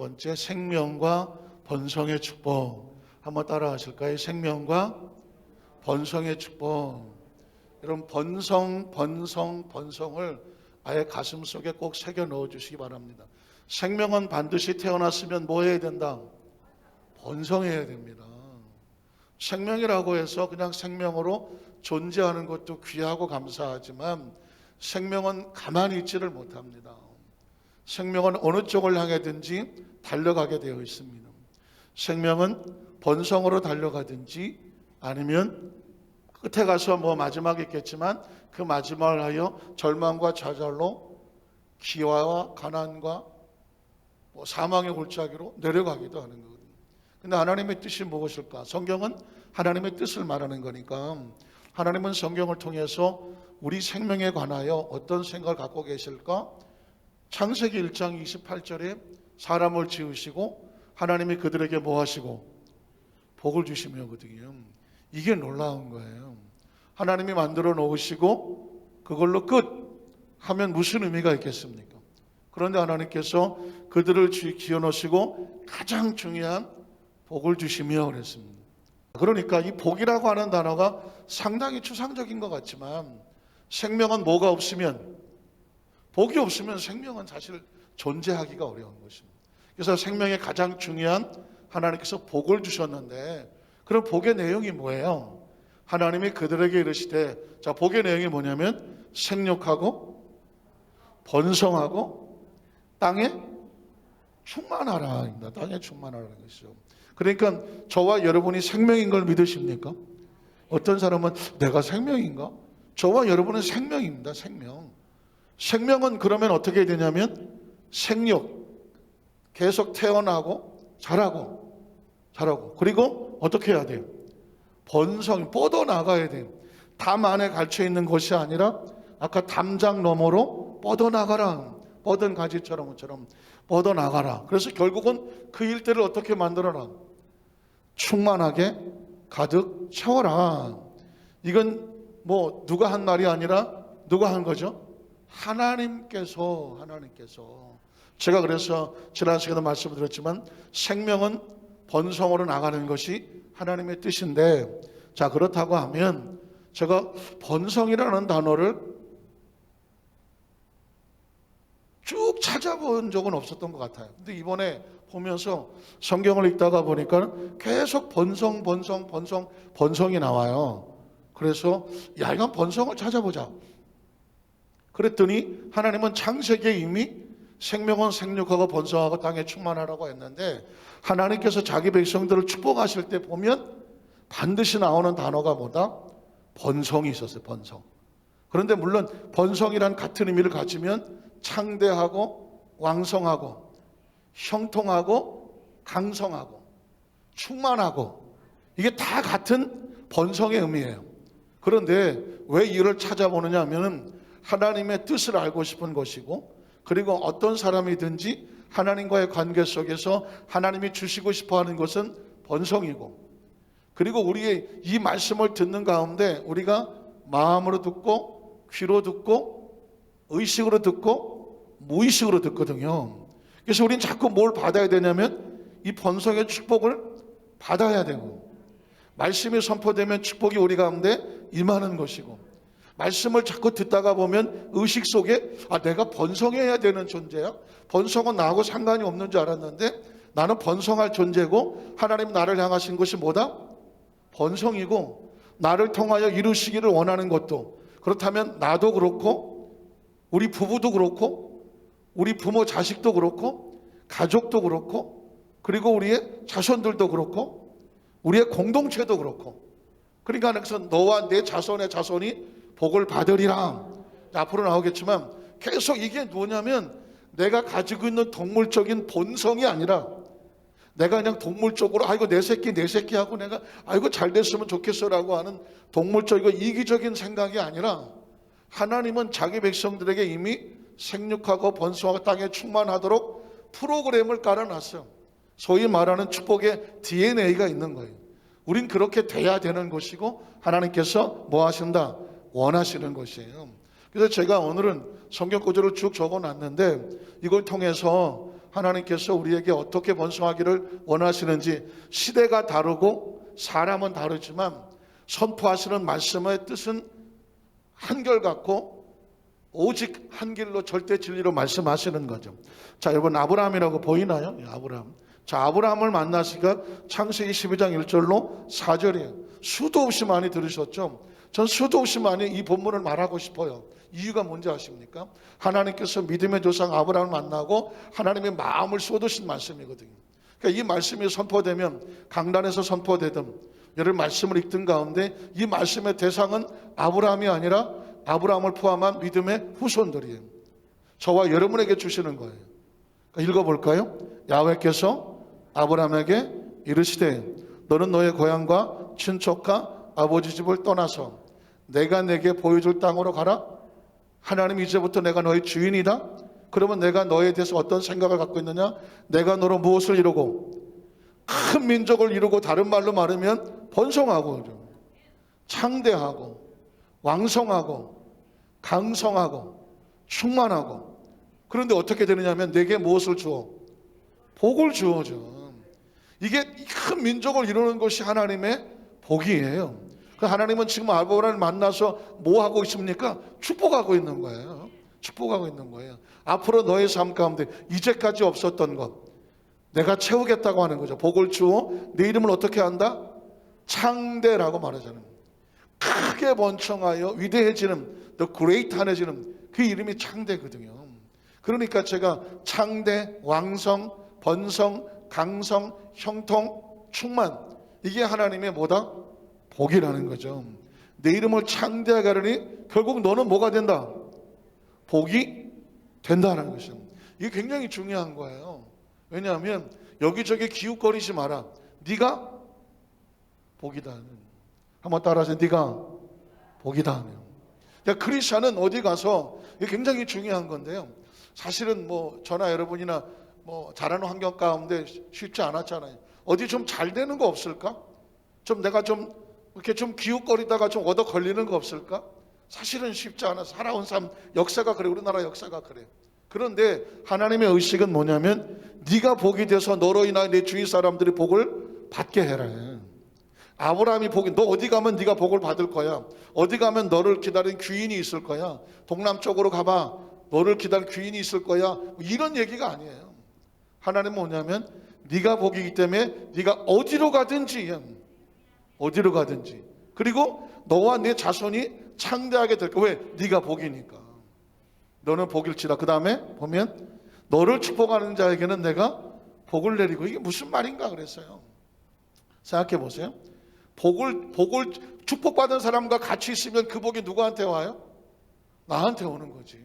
번째, 생명과 번성의 축복. 한번 따라 하실까요? 생명과 번성의 축복. 여러분, 번성을 아예 가슴 속에 꼭 새겨 넣어 주시기 바랍니다. 생명은 반드시 태어났으면 뭐 해야 된다? 번성해야 됩니다. 생명이라고 해서 그냥 생명으로 존재하는 것도 귀하고 감사하지만 생명은 가만히 있지를 못합니다. 생명은 어느 쪽을 향해든지 달려가게 되어 있습니다. 생명은 번성으로 달려가든지 아니면 끝에 가서 뭐 마지막이 있겠지만 그 마지막을 하여 절망과 좌절로 기화와 가난과 뭐 사망의 골짜기로 내려가기도 하는 거거든요. 근데 하나님의 뜻이 무엇일까? 성경은 하나님의 뜻을 말하는 거니까 하나님은 성경을 통해서 우리 생명에 관하여 어떤 생각을 갖고 계실까? 창세기 1장 28절에 사람을 지으시고 하나님이 그들에게 뭐 하시고 복을 주시며거든요. 이게 놀라운 거예요. 하나님이 만들어 놓으시고 그걸로 끝 하면 무슨 의미가 있겠습니까? 그런데 하나님께서 그들을 기어 놓으시고 가장 중요한 복을 주시며 그랬습니다. 그러니까 이 복이라고 하는 단어가 상당히 추상적인 것 같지만 생명은 뭐가 없으면, 복이 없으면 생명은 사실 존재하기가 어려운 것입니다. 그래서 생명의 가장 중요한 하나님께서 복을 주셨는데, 그럼 복의 내용이 뭐예요? 하나님이 그들에게 이르시되, 자, 복의 내용이 뭐냐면 생육하고 번성하고 땅에 충만하라. 땅에 충만하라는 것이죠. 그러니까 저와 여러분이 생명인 걸 믿으십니까? 어떤 사람은 내가 생명인가? 저와 여러분은 생명입니다. 생명. 생명은 그러면 어떻게 되냐면 생육, 계속 태어나고 자라고 그리고 어떻게 해야 돼요? 번성, 뻗어나가야 돼요. 담 안에 갇혀 있는 것이 아니라 아까 담장 너머로 뻗어나가라. 뻗은 가지처럼 뻗어나가라. 그래서 결국은 그 일대를 어떻게 만들어라? 충만하게 가득 채워라. 이건 뭐 누가 한 말이 아니라 누가 한 거죠? 하나님께서. 제가 그래서 지난 시간에 말씀을 드렸지만 생명은 번성으로 나가는 것이 하나님의 뜻인데, 자, 그렇다고 하면 제가 번성이라는 단어를 쭉 찾아본 적은 없었던 것 같아요. 근데 이번에 보면서 성경을 읽다가 보니까 계속 번성이 나와요. 그래서 야, 이건 번성을 찾아보자. 그랬더니 하나님은 창세기에 이미 생명은 생육하고 번성하고 땅에 충만하라고 했는데, 하나님께서 자기 백성들을 축복하실 때 보면 반드시 나오는 단어가 뭐다? 번성이 있었어요. 번성. 그런데 물론 번성이란 같은 의미를 가지면 창대하고 왕성하고 형통하고 강성하고 충만하고, 이게 다 같은 번성의 의미예요. 그런데 왜 이를 찾아보느냐 하면은 하나님의 뜻을 알고 싶은 것이고, 그리고 어떤 사람이든지 하나님과의 관계 속에서 하나님이 주시고 싶어 하는 것은 번성이고, 그리고 우리의 이 말씀을 듣는 가운데 우리가 마음으로 듣고 귀로 듣고 의식으로 듣고 무의식으로 듣거든요. 그래서 우리는 자꾸 뭘 받아야 되냐면 이 번성의 축복을 받아야 되고, 말씀이 선포되면 축복이 우리 가운데 임하는 것이고, 말씀을 자꾸 듣다가 보면 의식 속에 내가 번성해야 되는 존재야? 번성은 나하고 상관이 없는 줄 알았는데 나는 번성할 존재고, 하나님 나를 향하신 것이 뭐다? 번성이고, 나를 통하여 이루시기를 원하는 것도, 그렇다면 나도 그렇고 우리 부부도 그렇고 우리 부모 자식도 그렇고 가족도 그렇고 그리고 우리의 자손들도 그렇고 우리의 공동체도 그렇고, 그러니까 그래서 너와 내 자손의 자손이 복을 받으리라. 앞으로 나오겠지만 계속 이게 뭐냐면 내가 가지고 있는 동물적인 본성이 아니라, 내가 그냥 동물적으로 아이고 내 새끼 하고 내가 아이고 잘 됐으면 좋겠어라고 하는 동물적이고 이기적인 생각이 아니라, 하나님은 자기 백성들에게 이미 생육하고 번성하고 땅에 충만하도록 프로그램을 깔아놨어요. 소위 말하는 축복의 DNA가 있는 거예요. 우린 그렇게 돼야 되는 것이고 하나님께서 뭐 하신다? 원하시는 것이에요. 그래서 제가 오늘은 성경 구절을 쭉 적어놨는데 이걸 통해서 하나님께서 우리에게 어떻게 번성하기를 원하시는지, 시대가 다르고 사람은 다르지만 선포하시는 말씀의 뜻은 한결같고 오직 한 길로 절대 진리로 말씀하시는 거죠. 자, 여러분 아브라함이라고 보이나요? 아브라함. 자, 아브라함을 만나시가 창세기 12장 1절로 4절이에요. 수도 없이 많이 들으셨죠? 전 수도 없이 많이 이 본문을 말하고 싶어요. 이유가 뭔지 아십니까? 하나님께서 믿음의 조상 아브라함을 만나고 하나님의 마음을 쏟으신 말씀이거든요. 그러니까 이 말씀이 선포되면, 강단에서 선포되든 여러분 말씀을 읽던 가운데 이 말씀의 대상은 아브라함이 아니라 아브라함을 포함한 믿음의 후손들이에요. 저와 여러분에게 주시는 거예요. 그러니까 읽어볼까요? 야훼께서 아브라함에게 이르시되 너는 너의 고향과 친척과 아버지 집을 떠나서 내가 내게 보여줄 땅으로 가라. 하나님, 이제부터 내가 너의 주인이다. 그러면 내가 너에 대해서 어떤 생각을 갖고 있느냐? 내가 너로 무엇을 이루고 큰 민족을 이루고, 다른 말로 말하면 번성하고 창대하고 왕성하고 강성하고 충만하고. 그런데 어떻게 되느냐면 내게 무엇을 주어? 복을 주어줘. 이게 큰 민족을 이루는 것이 하나님의 복이에요. 하나님은 지금 아브라함을 만나서 뭐 하고 있습니까? 축복하고 있는 거예요. 축복하고 있는 거예요. 앞으로 너의 삶 가운데 이제까지 없었던 것 내가 채우겠다고 하는 거죠. 복을 주어 내 이름을 어떻게 한다? 창대라고 말하잖아요. 크게 번성하여 위대해지는, 더 그레이트한해지는 그 이름이 창대거든요. 그러니까 제가 창대, 왕성, 번성, 강성, 형통, 충만, 이게 하나님의 뭐다? 복이라는 거죠. 내 이름을 창대하게 하려니 결국 너는 뭐가 된다? 복이 된다는 것이죠. 이게 굉장히 중요한 거예요. 왜냐하면 여기저기 기웃거리지 마라. 네가 복이다. 한번 따라하세요. 네가 복이다. 그러니까 크리스찬은 어디 가서, 이게 굉장히 중요한 건데요. 사실은 뭐 저나 여러분이나 뭐 잘하는 환경 가운데 쉽지 않았잖아요. 어디 좀 잘 되는 거 없을까? 좀 내가 좀 이렇게 좀 기웃거리다가 좀 얻어 걸리는 거 없을까? 사실은 쉽지 않아. 살아온 삶 역사가 그래. 우리나라 역사가 그래. 그런데 하나님의 의식은 뭐냐면 네가 복이 돼서 너로 인하여 내 주위 사람들이 복을 받게 해라. 아브라함이 복이, 너 어디 가면 네가 복을 받을 거야. 어디 가면 너를 기다리는 귀인이 있을 거야. 동남쪽으로 가봐. 너를 기다리는 귀인이 있을 거야. 이런 얘기가 아니에요. 하나님은 뭐냐면 네가 복이기 때문에 네가 어디로 가든지, 그리고 너와 내 자손이 창대하게 될 거야. 왜? 네가 복이니까. 너는 복일지라. 그 다음에 보면 너를 축복하는 자에게는 내가 복을 내리고. 이게 무슨 말인가 그랬어요. 생각해 보세요. 복을 축복받은 사람과 같이 있으면 그 복이 누구한테 와요? 나한테 오는 거지.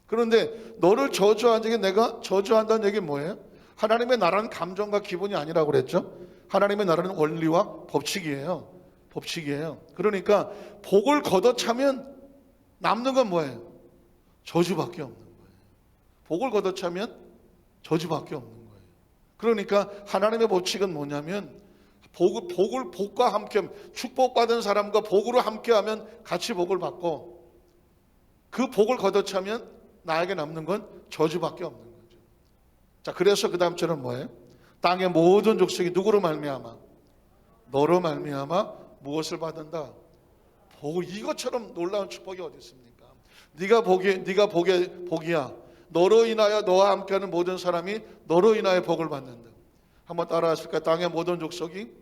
그런데 너를 저주한 적에 내가 저주한다는 얘기는 뭐예요? 하나님의 나라는 감정과 기분이 아니라고 그랬죠. 하나님의 나라는 원리와 법칙이에요. 그러니까 복을 걷어차면 남는 건 뭐예요? 저주밖에 없는 거예요. 복을 걷어차면 저주밖에 없는 거예요. 그러니까 하나님의 법칙은 뭐냐면 복과 함께, 축복받은 사람과 복으로 함께하면 같이 복을 받고, 그 복을 걷어차면 나에게 남는 건 저주밖에 없는 거죠. 자, 그래서 그 다음처럼 뭐예요? 땅의 모든 족속이 누구로 말미암아? 너로 말미암아 무엇을 받는다? 복을. 이것처럼 놀라운 축복이 어디 있습니까? 네가 복이야. 너로 인하여 너와 함께하는 모든 사람이 너로 인하여 복을 받는다. 한번 따라하실까요? 땅의 모든 족속이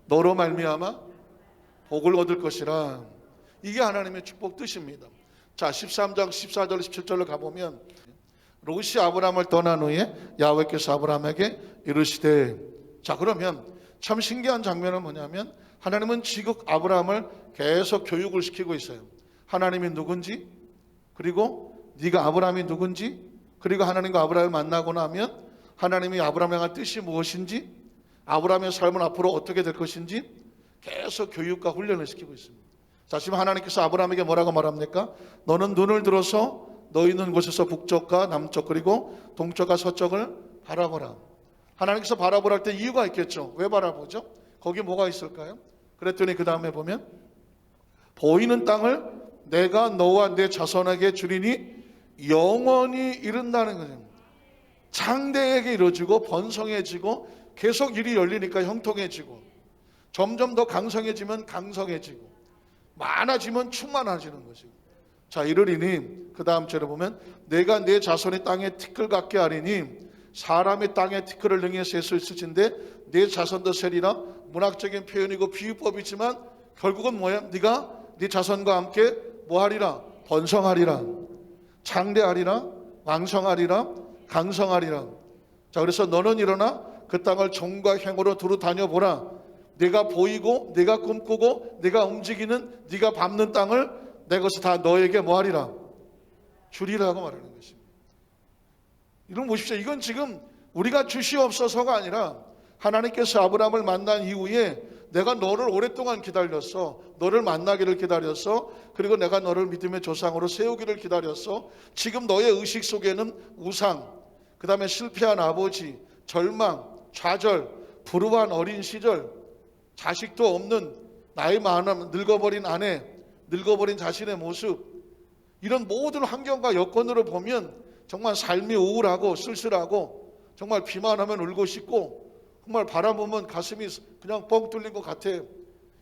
너로 말미암아 복을 얻을 것이라. 이게 하나님의 축복 뜻입니다. 자, 13장 14절 17절로 가보면 롯이 아브라함을 떠난 후에 야훼께서 아브라함에게 이르시되. 자, 그러면 참 신기한 장면은 뭐냐면 하나님은 지금 아브라함을 계속 교육을 시키고 있어요. 하나님이 누군지, 그리고 네가 아브라함이 누군지, 그리고 하나님과 아브라함을 만나고 나면 하나님이 아브라함에 향한 뜻이 무엇인지, 아브라함의 삶은 앞으로 어떻게 될 것인지 계속 교육과 훈련을 시키고 있습니다. 자, 지금 하나님께서 아브라함에게 뭐라고 말합니까? 너는 눈을 들어서 너 있는 곳에서 북쪽과 남쪽 그리고 동쪽과 서쪽을 바라보라. 하나님께서 바라보라 할 때 이유가 있겠죠. 왜 바라보죠? 거기 뭐가 있을까요? 그랬더니 그 다음에 보면 보이는 땅을 내가 너와 내 자손에게 주리니 영원히 이른다는 거죠. 장대하게 이루어지고 번성해지고 계속 일이 열리니까 형통해지고 점점 더 강성해지면 강성해지고 많아지면 충만해지는 것이고. 자, 이르리니 그 다음 절에 보면 내가 내 자손의 땅에 티끌 같게 하리니 사람의 땅에 티끌을 능히 셀 수 있으신데 내 자손도 세리라. 문학적인 표현이고 비유법이지만 결국은 뭐야? 네가 네 자손과 함께 뭐하리라? 번성하리라, 장대하리라, 왕성하리라, 강성하리라. 자, 그래서 너는 일어나 그 땅을 종과 행으로 두루 다녀보라. 네가 보이고 네가 꿈꾸고 네가 움직이는 네가 밟는 땅을 내 것을 다 너에게 뭐하리라? 주리라고 말하는 것입니다. 이런 보십시오. 이건 지금 우리가 주시옵소서가 아니라 하나님께서 아브라함을 만난 이후에 내가 너를 오랫동안 기다렸어. 너를 만나기를 기다렸어. 그리고 내가 너를 믿음의 조상으로 세우기를 기다렸어. 지금 너의 의식 속에는 우상, 그 다음에 실패한 아버지, 절망, 좌절, 불우한 어린 시절, 자식도 없는 나이 많은 늙어버린 아내, 늙어버린 자신의 모습, 이런 모든 환경과 여건으로 보면 정말 삶이 우울하고 쓸쓸하고 정말 비만 하면 울고 싶고 정말 바라보면 가슴이 그냥 뻥 뚫린 것 같아.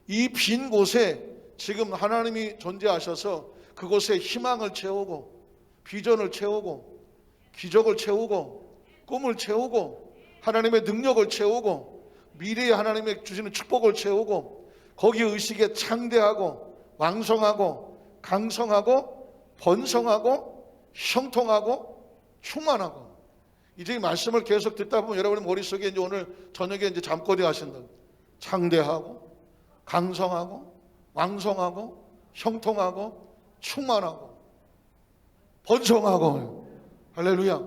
이 빈 곳에 지금 하나님이 존재하셔서 그곳에 희망을 채우고 비전을 채우고 기적을 채우고 꿈을 채우고 하나님의 능력을 채우고 미래에 하나님의 주시는 축복을 채우고 거기 의식에 창대하고 왕성하고 강성하고 번성하고 형통하고 충만하고. 이제 이 말씀을 계속 듣다 보면 여러분의 머릿속에 이제 오늘 저녁에 이제 잠꼬대 하신다. 창대하고 강성하고 왕성하고 형통하고 충만하고 번성하고. 할렐루야.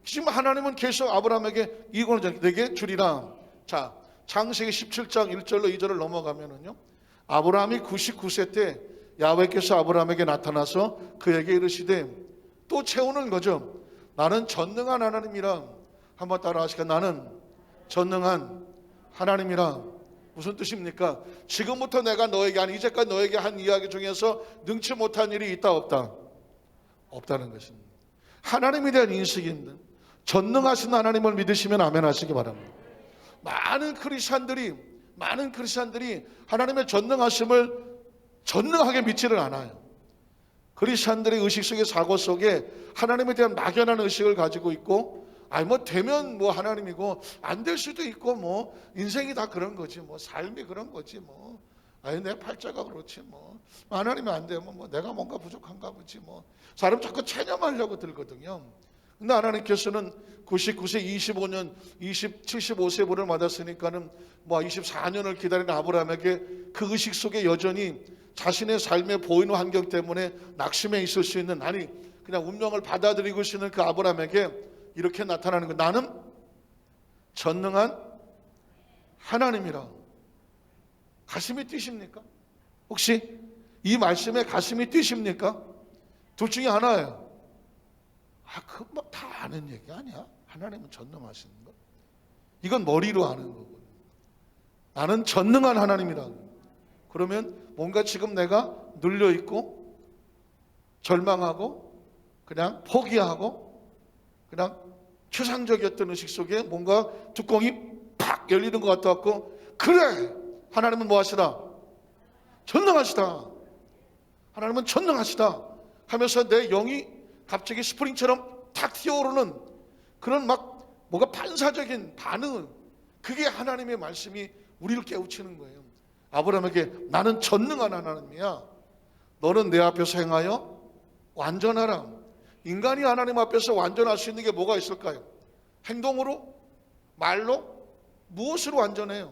지금 하나님은 계속 아브라함에게 이거는 내게 주리라. 자, 창세기 17장 1절로 2절을 넘어가면은요, 아브라함이 99세 때 야훼께서 아브라함에게 나타나서 그에게 이르시되 또 채우는 거죠. 나는 전능한 하나님이라. 한번 따라 하시까? 나는 전능한 하나님이라. 무슨 뜻입니까? 지금부터 내가 너에게 한, 이제까지 너에게 한 이야기 중에서 능치 못한 일이 있다 없다? 없다는 것입니다. 하나님에 대한 인식이 있는 전능하신 하나님을 믿으시면 아멘 하시기 바랍니다. 많은 크리스찬들이 하나님의 전능하심을 전능하게 믿지를 않아요. 크리스찬들의 의식 속의 사고 속에 하나님에 대한 막연한 의식을 가지고 있고, 아니 뭐 되면 뭐 하나님이고 안 될 수도 있고 뭐 인생이 다 그런 거지 뭐 삶이 그런 거지 뭐 아니 내 팔자가 그렇지 뭐 하나님이 안 되면 뭐 내가 뭔가 부족한가 보지 뭐 사람 자꾸 체념하려고 들거든요. 근데 하나님께서는 99세 25년 75세 부를 맞았으니까는 뭐 24년을 기다린 아브라함에게 그 의식 속에 여전히 자신의 삶의 보이는 환경 때문에 낙심해 있을 수 있는, 아니 그냥 운명을 받아들이고 있는 그 아브라함에게 이렇게 나타나는 것. 나는 전능한 하나님이라. 가슴이 뛰십니까? 혹시 이 말씀에 가슴이 뛰십니까? 둘 중에 하나예요. 그건 뭐 다 아는 얘기 아니야? 하나님은 전능하신 거. 이건 머리로 아는 거고. 나는 전능한 하나님이라. 그러면 뭔가 지금 내가 눌려있고 절망하고 그냥 포기하고 그냥 추상적이었던 의식 속에 뭔가 뚜껑이 팍 열리는 것 같아갖고, 그래! 하나님은 뭐 하시다? 전능하시다. 하나님은 전능하시다 하면서 내 영이 갑자기 스프링처럼 탁 튀어오르는 그런 막 뭐가 반사적인 반응, 그게 하나님의 말씀이 우리를 깨우치는 거예요. 아브라함에게 나는 전능한 하나님이야. 너는 내 앞에서 행하여 완전하라. 인간이 하나님 앞에서 완전할 수 있는 게 뭐가 있을까요? 행동으로? 말로? 무엇으로 완전해요?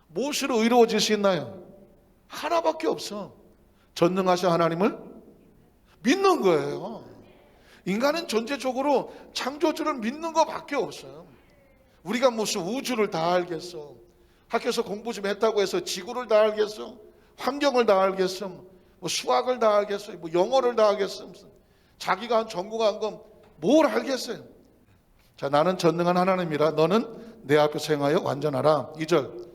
무엇으로 의로워질 수 있나요? 하나밖에 없어. 전능하신 하나님을 믿는 거예요. 인간은 존재적으로 창조주를 믿는 것밖에 없어요. 우리가 무슨 우주를 다 알겠어? 학교에서 공부 좀 했다고 해서 지구를 다 알겠어? 환경을 다 알겠어? 뭐 수학을 다 알겠어? 뭐 영어를 다 알겠어? 자기가 한 전공한 건 뭘 알겠어요? 자, 나는 전능한 하나님이라. 너는 내 앞에서 행하여 완전하라. 2절,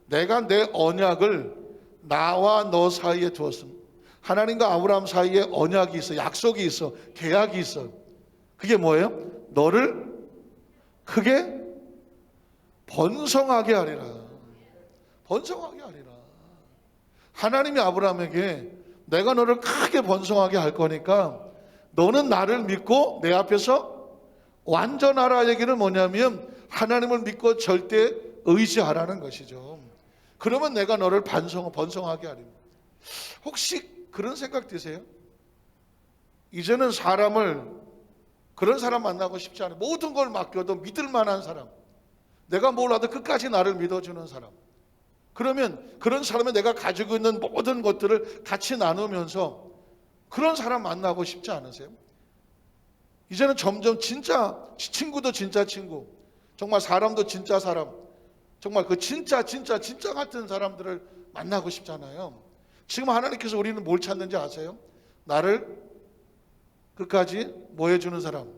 내가 내 언약을 나와 너 사이에 두었음. 하나님과 아브라함 사이에 언약이 있어, 약속이 있어, 계약이 있어. 그게 뭐예요? 너를 크게 번성하게 하리라. 번성하게 하리라. 하나님이 아브라함에게 내가 너를 크게 번성하게 할 거니까 너는 나를 믿고 내 앞에서 완전하라. 얘기는 뭐냐면 하나님을 믿고 절대 의지하라는 것이죠. 그러면 내가 너를 번성하게 하리라. 혹시 그런 생각 드세요? 이제는 그런 사람 만나고 싶지 않아요. 모든 걸 맡겨도 믿을 만한 사람, 내가 뭘 하든 끝까지 나를 믿어주는 사람. 그러면 그런 사람이 내가 가지고 있는 모든 것들을 같이 나누면서 그런 사람 만나고 싶지 않으세요? 이제는 점점 진짜 친구도 진짜 친구, 정말 사람도 진짜 사람, 정말 그 진짜 같은 사람들을 만나고 싶잖아요. 지금 하나님께서 우리는 뭘 찾는지 아세요? 나를 끝까지 뭐 해주는 사람?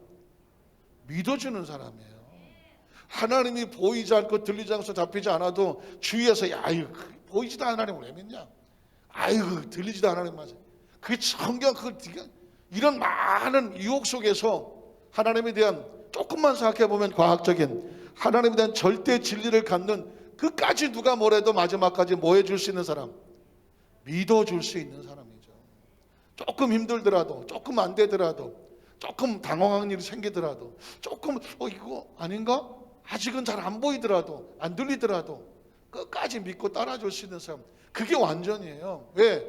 믿어주는 사람이에요. 하나님이 보이지 않고 들리지 않고 잡히지 않아도 주위에서 야 이거 보이지도 않는 하나님을 왜 믿냐? 아이고 들리지도 않는 하나님 맞아. 그게 성경 이런 많은 유혹 속에서 하나님에 대한 조금만 생각해 보면 과학적인 하나님에 대한 절대 진리를 갖는 끝까지 누가 뭐래도 마지막까지 뭐 해줄 수 있는 사람? 믿어줄 수 있는 사람이죠. 조금 힘들더라도, 조금 안 되더라도, 조금 당황한 일이 생기더라도, 조금 이거 아닌가? 아직은 잘 안 보이더라도, 안 들리더라도 끝까지 믿고 따라줄 수 있는 사람. 그게 완전이에요. 왜?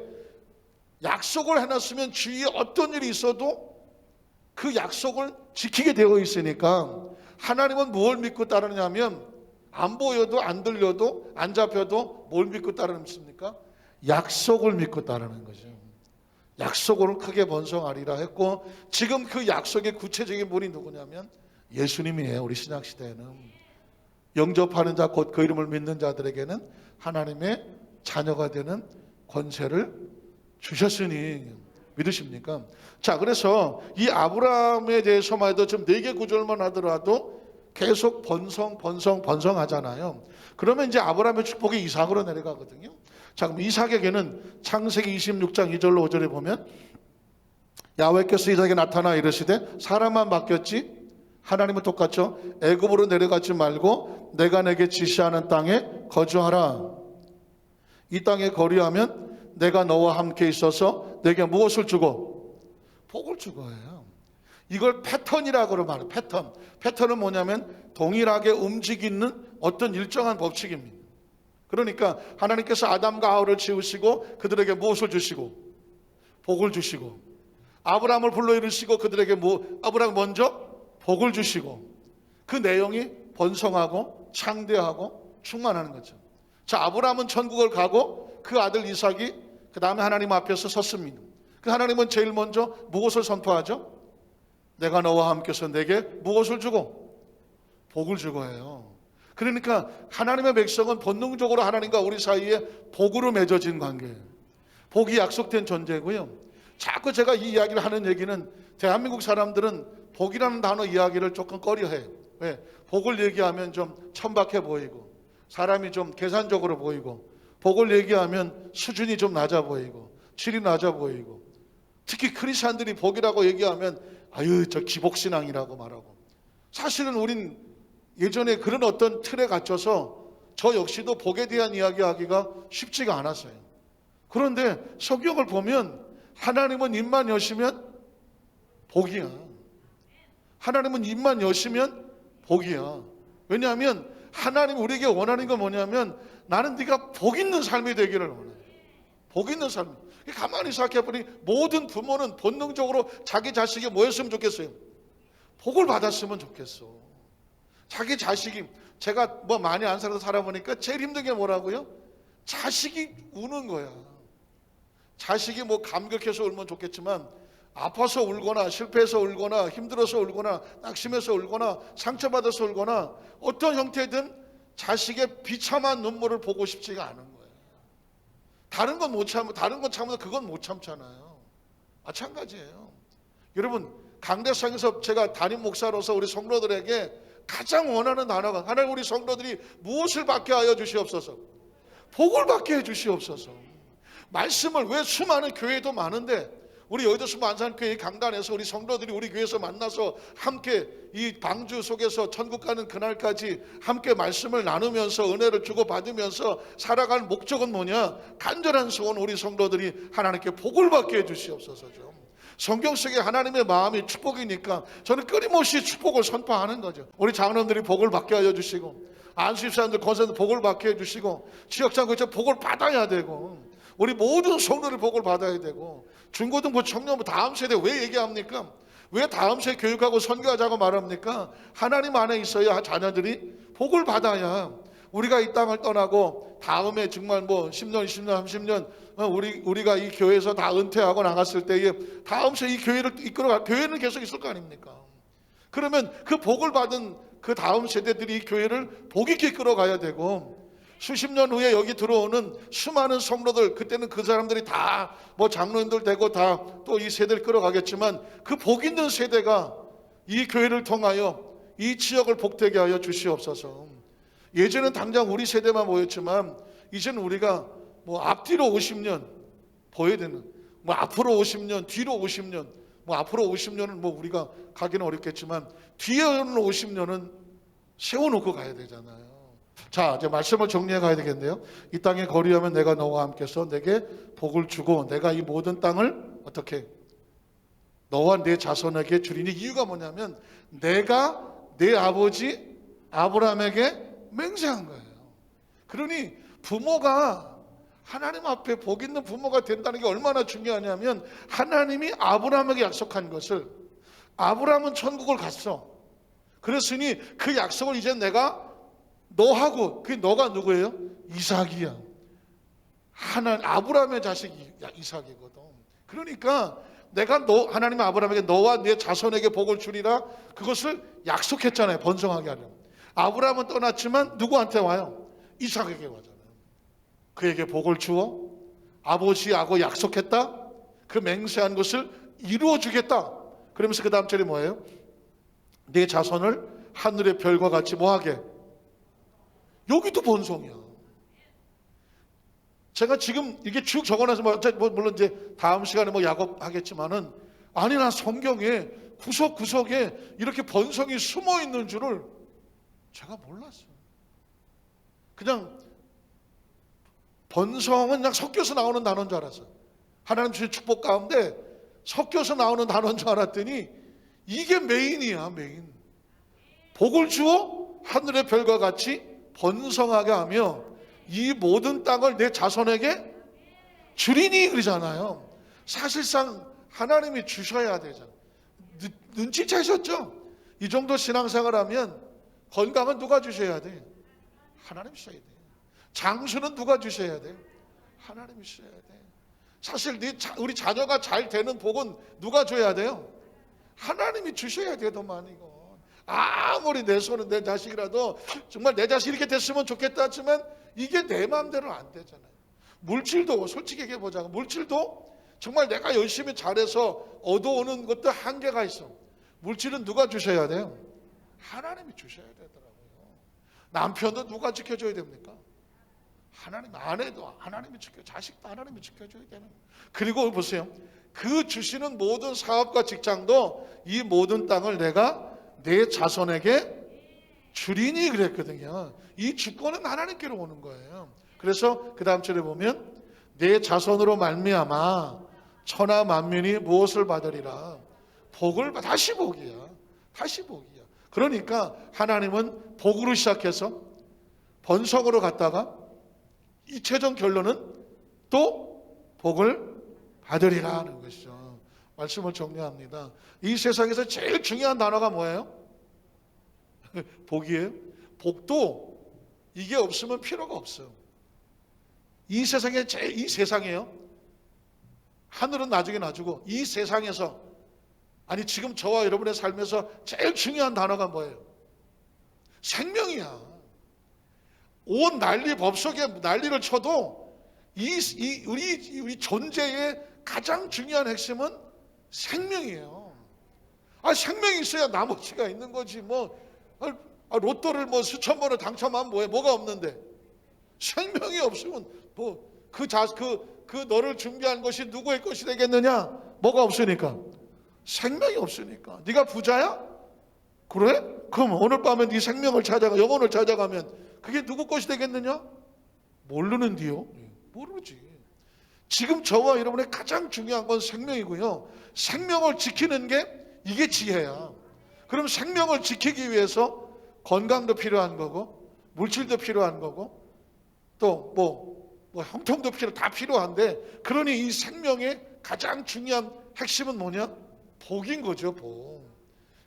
약속을 해놨으면 주위에 어떤 일이 있어도 그 약속을 지키게 되어 있으니까. 하나님은 뭘 믿고 따르냐면 안 보여도 안 들려도 안 잡혀도 뭘 믿고 따르십니까? 약속을 믿고 따르는 거죠. 약속으로 크게 번성하리라 했고, 지금 그 약속의 구체적인 분이 누구냐면 예수님이에요. 우리 신약시대에는 영접하는 자 곧 그 이름을 믿는 자들에게는 하나님의 자녀가 되는 권세를 주셨으니 믿으십니까? 자, 그래서 이 아브라함에 대해서만 해도 지금 4개 구절만 하더라도 계속 번성하잖아요. 그러면 이제 아브라함의 축복이 이삭으로 내려가거든요. 자, 그럼 이삭에게는 창세기 26장 2절로 5절에 보면 야훼께서 이삭에게 나타나 이르시되 사람만 맡겼지 하나님은 똑같죠. 애굽으로 내려가지 말고 내가 내게 지시하는 땅에 거주하라. 이 땅에 거류하면 내가 너와 함께 있어서 내게 무엇을 주고? 복을 주고 해요. 이걸 패턴이라고 말해요. 패턴은 뭐냐면 동일하게 움직이는 어떤 일정한 법칙입니다. 그러니까 하나님께서 아담과 하와를 지으시고 그들에게 무엇을 주시고? 복을 주시고, 아브라함을 불러 이르시고 그들에게 아브라함 먼저 복을 주시고, 그 내용이 번성하고 창대하고 충만하는 거죠. 자, 아브라함은 천국을 가고 그 아들 이삭이 그 다음에 하나님 앞에서 섰습니다. 그 하나님은 제일 먼저 무엇을 선포하죠? 내가 너와 함께서 내게 무엇을 주고? 복을 주고 해요. 그러니까 하나님의 백성은 본능적으로 하나님과 우리 사이에 복으로 맺어진 관계예요. 복이 약속된 존재고요. 자꾸 제가 이 이야기를 하는 얘기는 대한민국 사람들은 복이라는 단어 이야기를 조금 꺼려해요. 왜? 복을 얘기하면 좀 천박해 보이고, 사람이 좀 계산적으로 보이고, 복을 얘기하면 수준이 좀 낮아 보이고, 질이 낮아 보이고, 특히 크리스찬들이 복이라고 얘기하면 아유 저 기복신앙이라고 말하고. 사실은 우린 예전에 그런 어떤 틀에 갇혀서 저 역시도 복에 대한 이야기하기가 쉽지가 않았어요. 그런데 성경을 보면 하나님은 입만 여시면 복이야. 하나님은 입만 여시면 복이야. 왜냐하면 하나님 우리에게 원하는 건 뭐냐면 나는 네가 복 있는 삶이 되기를 원해. 복 있는 삶. 가만히 생각해보니 모든 부모는 본능적으로 자기 자식이 뭐 했으면 좋겠어요? 복을 받았으면 좋겠어. 자기 자식이, 제가 뭐 많이 안 살아서 살아보니까 제일 힘든 게 뭐라고요? 자식이 우는 거야. 자식이 뭐 감격해서 울면 좋겠지만 아파서 울거나 실패해서 울거나 힘들어서 울거나 낙심해서 울거나 상처받아서 울거나 어떤 형태든 자식의 비참한 눈물을 보고 싶지가 않은 거예요. 다른 건 못 참고, 다른 건 참아도 그건 못 참잖아요. 마찬가지예요. 여러분, 강대상에서 제가 담임 목사로서 우리 성도들에게 가장 원하는 단어가, 하나님 우리 성도들이 무엇을 받게 하여 주시옵소서? 복을 받게 해 주시옵소서. 말씀을, 왜 수많은 교회도 많은데 우리 여의도 안산교회 강단에서 우리 성도들이 우리 교회에서 만나서 함께 이 방주 속에서 천국 가는 그날까지 함께 말씀을 나누면서 은혜를 주고받으면서 살아갈 목적은 뭐냐? 간절한 소원, 우리 성도들이 하나님께 복을 받게 해주시옵소서. 좀 성경 속에 하나님의 마음이 축복이니까 저는 끊임없이 축복을 선포하는 거죠. 우리 장로님들이 복을 받게 하여 주시고, 안수집사님들, 권사님들 복을 받게 해주시고, 지역장로들 복을 받아야 되고, 우리 모든 성도들 복을 받아야 되고, 중고등부 청년부 다음 세대 왜 얘기합니까? 왜 다음 세대 교육하고 선교하자고 말합니까? 하나님 안에 있어야 자녀들이 복을 받아야 우리가 이 땅을 떠나고 다음에 정말 뭐 10년, 20년, 30년 우리가 이 교회에서 다 은퇴하고 나갔을 때에 다음 세대 이 교회를 이끌어갈, 교회는 계속 있을 거 아닙니까? 그러면 그 복을 받은 그 다음 세대들이 이 교회를 복 있게 이끌어가야 되고, 수십 년 후에 여기 들어오는 수많은 성도들, 그때는 그 사람들이 다 뭐 장로님들 되고 다 또 이 세대를 끌어가겠지만 그 복 있는 세대가 이 교회를 통하여 이 지역을 복되게 하여 주시옵소서. 예전엔 당장 우리 세대만 모였지만 이제는 우리가 뭐 앞뒤로 50년 보여야 되는, 뭐 앞으로 50년, 뒤로 50년, 뭐 앞으로 50년은 뭐 우리가 가기는 어렵겠지만 뒤에 오는 50년은 세워놓고 가야 되잖아요. 자, 이제 말씀을 정리해 가야 되겠네요. 이 땅에 거리하면 내가 너와 함께서 내게 복을 주고 내가 이 모든 땅을 어떻게 너와 내 자손에게 주리니, 이유가 뭐냐면 내가 내 아버지 아브라함에게 맹세한 거예요. 그러니 부모가 하나님 앞에 복 있는 부모가 된다는 게 얼마나 중요하냐면, 하나님이 아브라함에게 약속한 것을, 아브라함은 천국을 갔어. 그랬으니 그 약속을 이제 내가 너하고, 그 너가 누구예요? 이삭이야. 아브라함의 자식이 이삭이거든. 그러니까 내가 하나님 아브라함에게 너와 네 자손에게 복을 주리라, 그것을 약속했잖아요. 번성하게 하려면. 아브라함은 떠났지만 누구한테 와요? 이삭에게 와잖아요. 그에게 복을 주어 아버지하고 약속했다, 그 맹세한 것을 이루어 주겠다. 그러면서 그 다음 절이 뭐예요? 내 자손을 하늘의 별과 같이 뭐하게? 여기도 번성이야. 제가 지금 이게 쭉 적어놔서 물론 이제 다음 시간에 뭐 약업하겠지만은, 아니 난 성경에 구석구석에 이렇게 번성이 숨어 있는 줄을 제가 몰랐어요. 그냥 번성은 그냥 섞여서 나오는 단어인 줄 알았어요. 하나님 주신 축복 가운데 섞여서 나오는 단어인 줄 알았더니 이게 메인이야, 메인. 복을 주어 하늘의 별과 같이 번성하게 하며 이 모든 땅을 내 자손에게 주리니 그러잖아요. 사실상 하나님이 주셔야 되잖아요. 눈치채셨죠? 이 정도 신앙생활하면 건강은 누가 주셔야 돼? 하나님 주셔야 돼. 장수는 누가 주셔야 돼? 하나님이 주셔야 돼. 사실 우리 자녀가 잘 되는 복은 누가 줘야 돼요? 하나님이 주셔야 돼요. 더 많이. 이거 아무리 내 손은 내 자식이라도 정말 내 자식이 이렇게 됐으면 좋겠다 하지만 이게 내 마음대로 안 되잖아요. 물질도 솔직히 얘기해 보자고, 물질도 정말 내가 열심히 잘해서 얻어오는 것도 한계가 있어. 물질은 누가 주셔야 돼요? 하나님이 주셔야 되더라고요. 남편도 누가 지켜줘야 됩니까? 하나님. 아내도 하나님이 지켜, 자식도 하나님이 지켜줘야 되는. 그리고 보세요, 그 주시는 모든 사업과 직장도 이 모든 땅을 내가 내 자손에게 주리니 그랬거든요. 이 주권은 하나님께로 오는 거예요. 그래서 그 다음 절에 보면 내 자손으로 말미암아 천하 만민이 무엇을 받으리라? 복을 다시 복이야. 다시 복이야. 그러니까 하나님은 복으로 시작해서 번성으로 갔다가 이 최종 결론은 또 복을 받으리라 하는 것이죠. 말씀을 정리합니다. 이 세상에서 제일 중요한 단어가 뭐예요? 복이에요. 복도 이게 없으면 필요가 없어요. 이 세상에요. 하늘은 나중에 놔주고 이 세상에서, 아니 지금 저와 여러분의 삶에서 제일 중요한 단어가 뭐예요? 생명이야. 온 난리 법석에 난리를 쳐도 우리 존재의 가장 중요한 핵심은 생명이에요. 생명이 있어야 나머지가 있는 거지. 로또를 수천 번을 당첨하면 뭐가 없는데, 생명이 없으면 그 너를 준비한 것이 누구의 것이 되겠느냐? 뭐가 없으니까? 생명이 없으니까. 네가 부자야? 그래? 그럼 오늘 밤에 네 생명을 찾아가, 영혼을 찾아가면 그게 누구 것이 되겠느냐? 모르는디요? 모르지. 지금 저와 여러분의 가장 중요한 건 생명이고요. 생명을 지키는 게 이게 지혜야. 그럼 생명을 지키기 위해서 건강도 필요한 거고, 물질도 필요한 거고, 또 뭐 형통도 다 필요한데, 그러니 이 생명의 가장 중요한 핵심은 뭐냐? 복인 거죠, 복.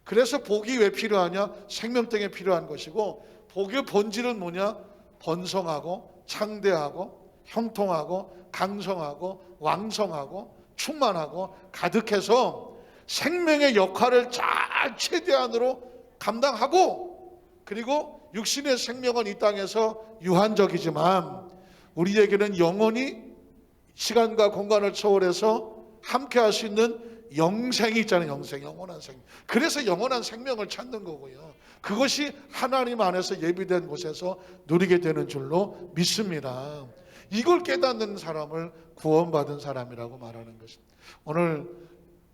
그래서 복이 왜 필요하냐? 생명 때문에 필요한 것이고, 복의 본질은 뭐냐? 번성하고 창대하고 형통하고 강성하고 왕성하고 충만하고 가득해서 생명의 역할을 잘 최대한으로 감당하고, 그리고 육신의 생명은 이 땅에서 유한적이지만 우리에게는 영원히 시간과 공간을 초월해서 함께 할 수 있는 영생이 있잖아요. 영원한 생명. 그래서 영원한 생명을 찾는 거고요. 그것이 하나님 안에서 예비된 곳에서 누리게 되는 줄로 믿습니다. 이걸 깨닫는 사람을 구원받은 사람이라고 말하는 것입니다. 오늘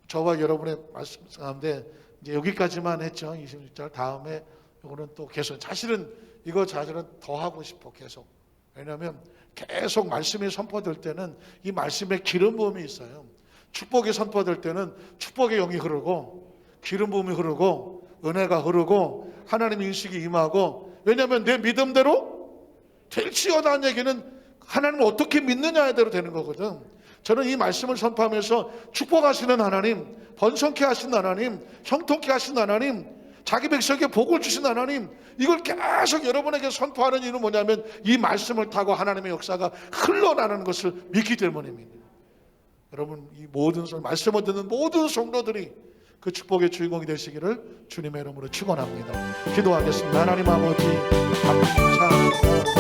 저와 여러분의 말씀 가운데 이제 여기까지만 했죠. 26절. 다음에 이거는 또 계속, 사실은 이거 자체는 더 하고 싶어, 계속. 왜냐하면 계속 말씀이 선포될 때는 이 말씀에 기름 부음이 있어요. 축복이 선포될 때는 축복의 영이 흐르고 기름 부음이 흐르고 은혜가 흐르고 하나님 인식이 임하고, 왜냐하면 내 믿음대로 될지어다는 얘기는 하나님을 어떻게 믿느냐에 대로 되는 거거든. 저는 이 말씀을 선포하면서 축복하시는 하나님, 번성케 하신 하나님, 형통케 하신 하나님, 자기 백성에게 복을 주신 하나님, 이걸 계속 여러분에게 선포하는 이유는 뭐냐면 이 말씀을 타고 하나님의 역사가 흘러나가는 것을 믿기 때문입니다. 여러분, 이 모든 말씀을 듣는 모든 성도들이 그 축복의 주인공이 되시기를 주님의 이름으로 축원합니다. 기도하겠습니다. 하나님 아버지, 감사합니다.